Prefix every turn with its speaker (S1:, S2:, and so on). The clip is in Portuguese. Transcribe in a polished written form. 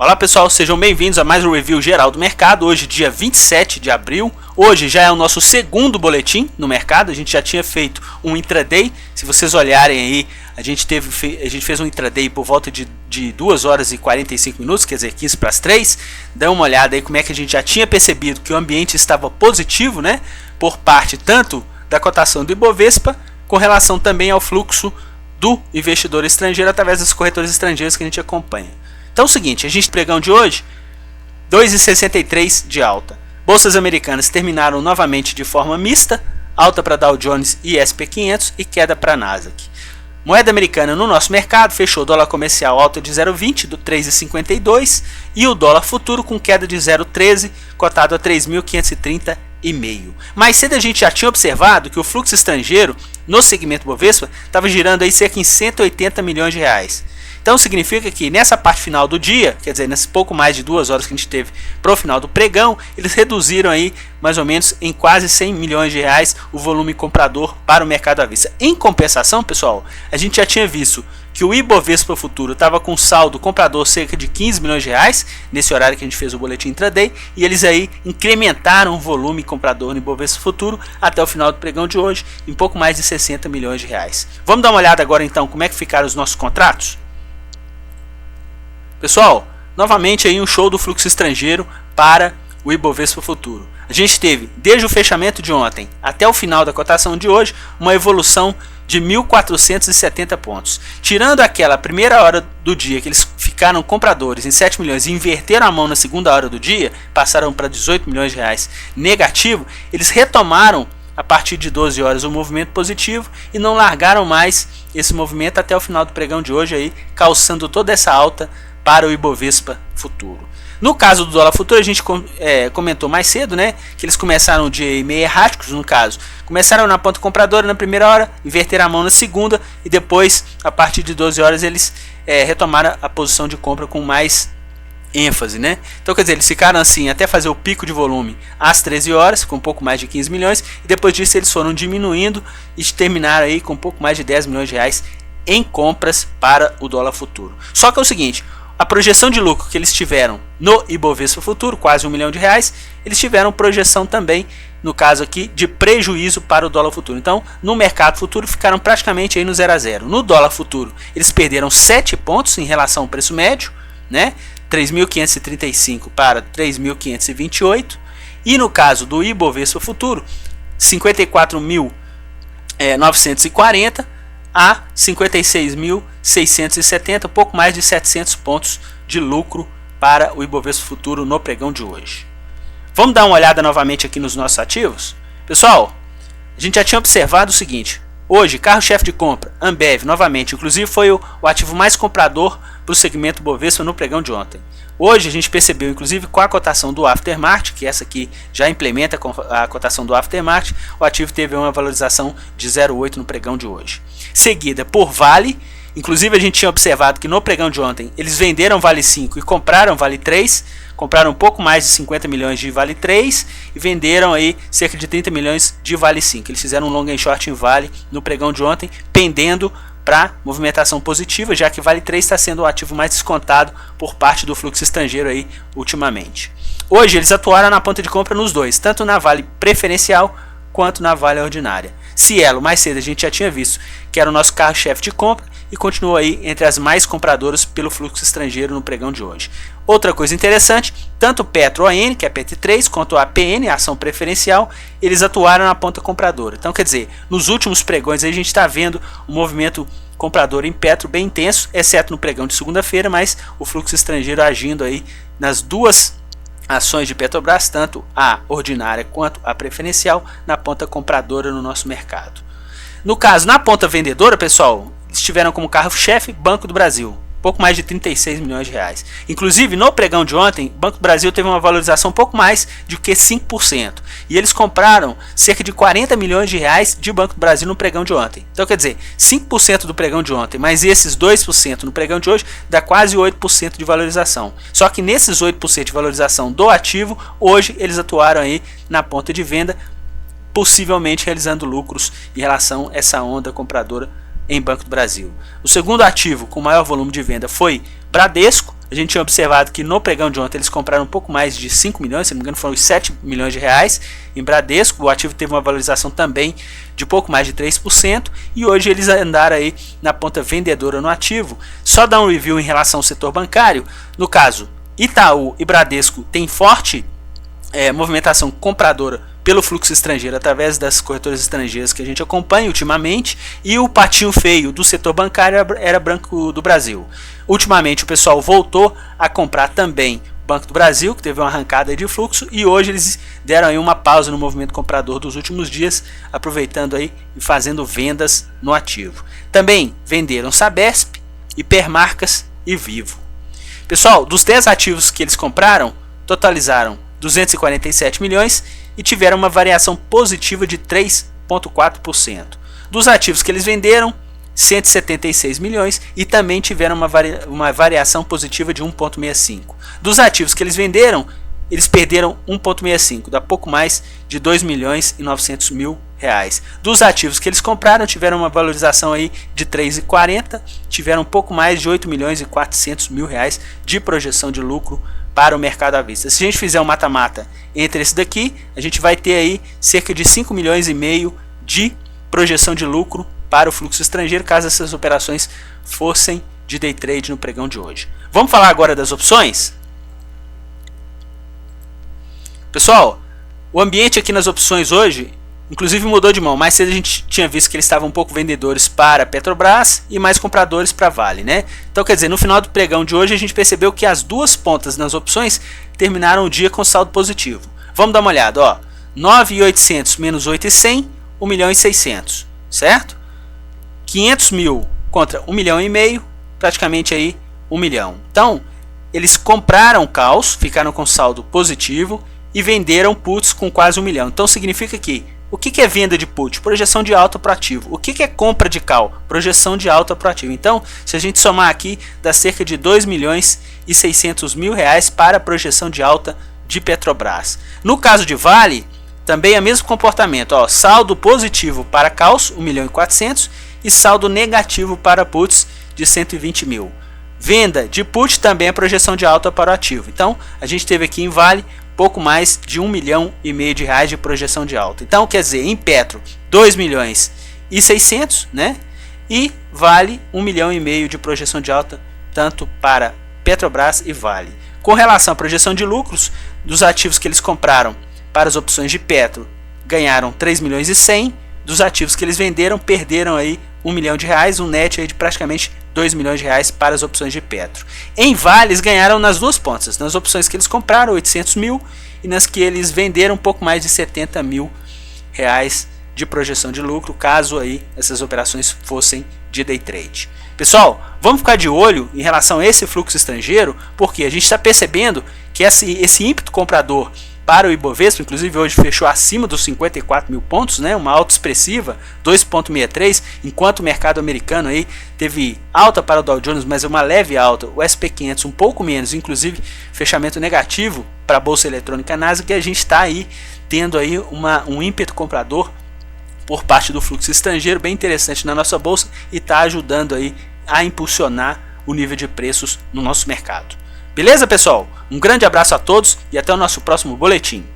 S1: Olá pessoal, sejam bem-vindos a mais um review geral do mercado. Hoje dia 27 de abril, hoje já é o nosso segundo boletim no mercado. A gente já tinha feito um intraday, se vocês olharem aí, a gente fez um intraday por volta de 2 horas e 45 minutos, quer dizer 15 para as 3. Dá uma olhada aí como é que a gente já tinha percebido que o ambiente estava positivo, né? Por parte tanto da cotação do Ibovespa, com relação também ao fluxo do investidor estrangeiro através dos corretores estrangeiros que a gente acompanha. Então é o seguinte, a gente pregão de hoje, 2,63 de alta. Bolsas americanas terminaram novamente de forma mista, alta para Dow Jones e S&P 500 e queda para Nasdaq. Moeda americana no nosso mercado fechou dólar comercial alta de 0,20 do 3,52 e o dólar futuro com queda de 0,13, cotado a 3.530,5. Mais cedo a gente já tinha observado que o fluxo estrangeiro no segmento Bovespa estava girando aí cerca de 180 milhões de reais. Então significa que nessa parte final do dia, quer dizer, nesse pouco mais de 2 horas que a gente teve para o final do pregão, eles reduziram aí mais ou menos em quase 100 milhões de reais o volume comprador para o mercado à vista. Em compensação, pessoal, a gente já tinha visto que o Ibovespa futuro estava com saldo comprador cerca de 15 milhões de reais, nesse horário que a gente fez o boletim intraday, e eles aí incrementaram o volume comprador no Ibovespa futuro até o final do pregão de hoje, em pouco mais de 60 milhões de reais. Vamos dar uma olhada agora então como é que ficaram os nossos contratos? Pessoal, novamente aí um show do fluxo estrangeiro para o Ibovespa futuro. A gente teve, desde o fechamento de ontem até o final da cotação de hoje, uma evolução de 1.470 pontos. Tirando aquela primeira hora do dia que eles ficaram compradores em 7 milhões e inverteram a mão na segunda hora do dia, passaram para 18 milhões de reais negativo, eles retomaram a partir de 12 horas o movimento positivo e não largaram mais esse movimento até o final do pregão de hoje, aí, calçando toda essa alta para o Ibovespa futuro. No caso do dólar futuro, a gente comentou mais cedo, né, que eles começaram o dia meio erráticos, no caso. Começaram na ponta compradora na primeira hora, inverteram a mão na segunda e depois, a partir de 12 horas, eles retomaram a posição de compra com mais ênfase, né? Então, quer dizer, eles ficaram assim até fazer o pico de volume às 13 horas, com um pouco mais de 15 milhões, e depois disso eles foram diminuindo e terminaram aí com um pouco mais de 10 milhões de reais em compras para o dólar futuro. Só que é o seguinte, a projeção de lucro que eles tiveram no Ibovespa futuro, quase 1 milhão de reais, eles tiveram projeção também, no caso aqui, de prejuízo para o dólar futuro. Então, no mercado futuro ficaram praticamente aí no 0 a 0. No dólar futuro, eles perderam 7 pontos em relação ao preço médio, né? 3.535 para 3.528. E no caso do Ibovespa futuro, 54.940 a 56.670, pouco mais de 700 pontos de lucro para o Ibovespa futuro no pregão de hoje. Vamos dar uma olhada novamente aqui nos nossos ativos? Pessoal, a gente já tinha observado o seguinte, hoje carro-chefe de compra, Ambev, novamente, inclusive foi o ativo mais comprador para o segmento Bovespa no pregão de ontem. Hoje a gente percebeu, inclusive com a cotação do Aftermarket, que essa aqui já implementa a cotação do Aftermarket, o ativo teve uma valorização de 0,8 no pregão de hoje. Seguida por Vale, inclusive a gente tinha observado que no pregão de ontem eles venderam Vale 5 e compraram Vale 3, compraram um pouco mais de 50 milhões de Vale 3 e venderam aí cerca de 30 milhões de Vale 5. Eles fizeram um long and short em Vale no pregão de ontem, pendendo para movimentação positiva, já que Vale 3 está sendo o ativo mais descontado por parte do fluxo estrangeiro aí ultimamente. Hoje eles atuaram na ponta de compra nos dois, tanto na Vale preferencial quanto na Vale ordinária. Cielo, mais cedo a gente já tinha visto que era o nosso carro-chefe de compra e continuou aí entre as mais compradoras pelo fluxo estrangeiro no pregão de hoje. Outra coisa interessante, tanto o Petro ON, que é a PT3, quanto a APN, a ação preferencial, eles atuaram na ponta compradora. Então, quer dizer, nos últimos pregões aí a gente está vendo um movimento comprador em Petro bem intenso, exceto no pregão de segunda-feira, mas o fluxo estrangeiro agindo aí nas duas ações de Petrobras, tanto a ordinária quanto a preferencial, na ponta compradora no nosso mercado. No caso, na ponta vendedora, pessoal, eles tiveram como carro-chefe Banco do Brasil, pouco mais de 36 milhões de reais. Inclusive, no pregão de ontem, o Banco do Brasil teve uma valorização um pouco mais de que 5%. E eles compraram cerca de 40 milhões de reais de Banco do Brasil no pregão de ontem. Então, quer dizer, 5% do pregão de ontem, mais esses 2% no pregão de hoje, dá quase 8% de valorização. Só que nesses 8% de valorização do ativo, hoje eles atuaram aí na ponta de venda, possivelmente realizando lucros em relação a essa onda compradora em Banco do Brasil. O segundo ativo com maior volume de venda foi Bradesco. A gente tinha observado que no pregão de ontem eles compraram um pouco mais de 5 milhões, se não me engano foram os 7 milhões de reais em Bradesco. O ativo teve uma valorização também de pouco mais de 3% e hoje eles andaram aí na ponta vendedora no ativo. Só dar um review em relação ao setor bancário. No caso, Itaú e Bradesco têm forte movimentação compradora pelo fluxo estrangeiro através das corretoras estrangeiras que a gente acompanha ultimamente, e o patinho feio do setor bancário era Banco do Brasil. Ultimamente o pessoal voltou a comprar também o Banco do Brasil, que teve uma arrancada de fluxo, e hoje eles deram aí uma pausa no movimento comprador dos últimos dias, aproveitando aí e fazendo vendas no ativo. Também venderam Sabesp, Hipermarcas e Vivo. Pessoal, dos 10 ativos que eles compraram, totalizaram 247 milhões e tiveram uma variação positiva de 3,4%. Dos ativos que eles venderam, 176 milhões e também tiveram uma variação positiva de 1,65%. Dos ativos que eles venderam, eles perderam 1,65%, dá pouco mais de 2 milhões e 900 mil reais. Dos ativos que eles compraram, tiveram uma valorização aí de 3,40%, tiveram um pouco mais de 8 milhões e 400 mil reais de projeção de lucro para o mercado à vista. Se a gente fizer um mata-mata entre esse daqui, a gente vai ter aí cerca de 5 milhões e meio de projeção de lucro para o fluxo estrangeiro, caso essas operações fossem de day trade no pregão de hoje. Vamos falar agora das opções? Pessoal, o ambiente aqui nas opções hoje, inclusive mudou de mão. Mais cedo a gente tinha visto que eles estavam um pouco vendedores para Petrobras e mais compradores para Vale, né? Então, quer dizer, no final do pregão de hoje a gente percebeu que as duas pontas nas opções terminaram o dia com saldo positivo. Vamos dar uma olhada, ó. 9.800 menos 8.100, 1.600.000, certo? 500 mil contra 1,5 milhão, praticamente aí 1 milhão. Então, eles compraram calls, ficaram com saldo positivo e venderam puts com quase 1 milhão. Então significa que o que é venda de put? Projeção de alta para o ativo. O que é compra de call? Projeção de alta para o ativo. Então, se a gente somar aqui, dá cerca de 2 milhões e 600 mil reais para a projeção de alta de Petrobras. No caso de Vale, também é o mesmo comportamento. Ó, saldo positivo para calls, 1 milhão e 400, e saldo negativo para puts de 120 mil. Venda de put também é projeção de alta para o ativo. Então, a gente teve aqui em Vale pouco mais de 1,5 milhão de reais de projeção de alta. Então, quer dizer, em Petro, 2 milhões e 600, né? E Vale, 1,5 milhão de projeção de alta, tanto para Petrobras e Vale. Com relação à projeção de lucros, dos ativos que eles compraram para as opções de Petro, ganharam 3 milhões e 100, dos ativos que eles venderam, perderam aí 1 milhão de reais, um net aí de praticamente 2 milhões de reais para as opções de Petro. Em Vale, eles ganharam nas duas pontas, nas opções que eles compraram, 800 mil, e nas que eles venderam um pouco mais de 70 mil reais de projeção de lucro, caso aí essas operações fossem de day trade. Pessoal, vamos ficar de olho em relação a esse fluxo estrangeiro, porque a gente está percebendo que esse ímpeto comprador para o Ibovespa, inclusive hoje fechou acima dos 54 mil pontos, né? Uma alta expressiva, 2,63, enquanto o mercado americano aí teve alta para o Dow Jones, mas uma leve alta, o S&P 500 um pouco menos, inclusive fechamento negativo para a Bolsa Eletrônica Nasdaq, que a gente está aí tendo aí um ímpeto comprador por parte do fluxo estrangeiro bem interessante na nossa bolsa e está ajudando aí a impulsionar o nível de preços no nosso mercado. Beleza, pessoal? Um grande abraço a todos e até o nosso próximo boletim.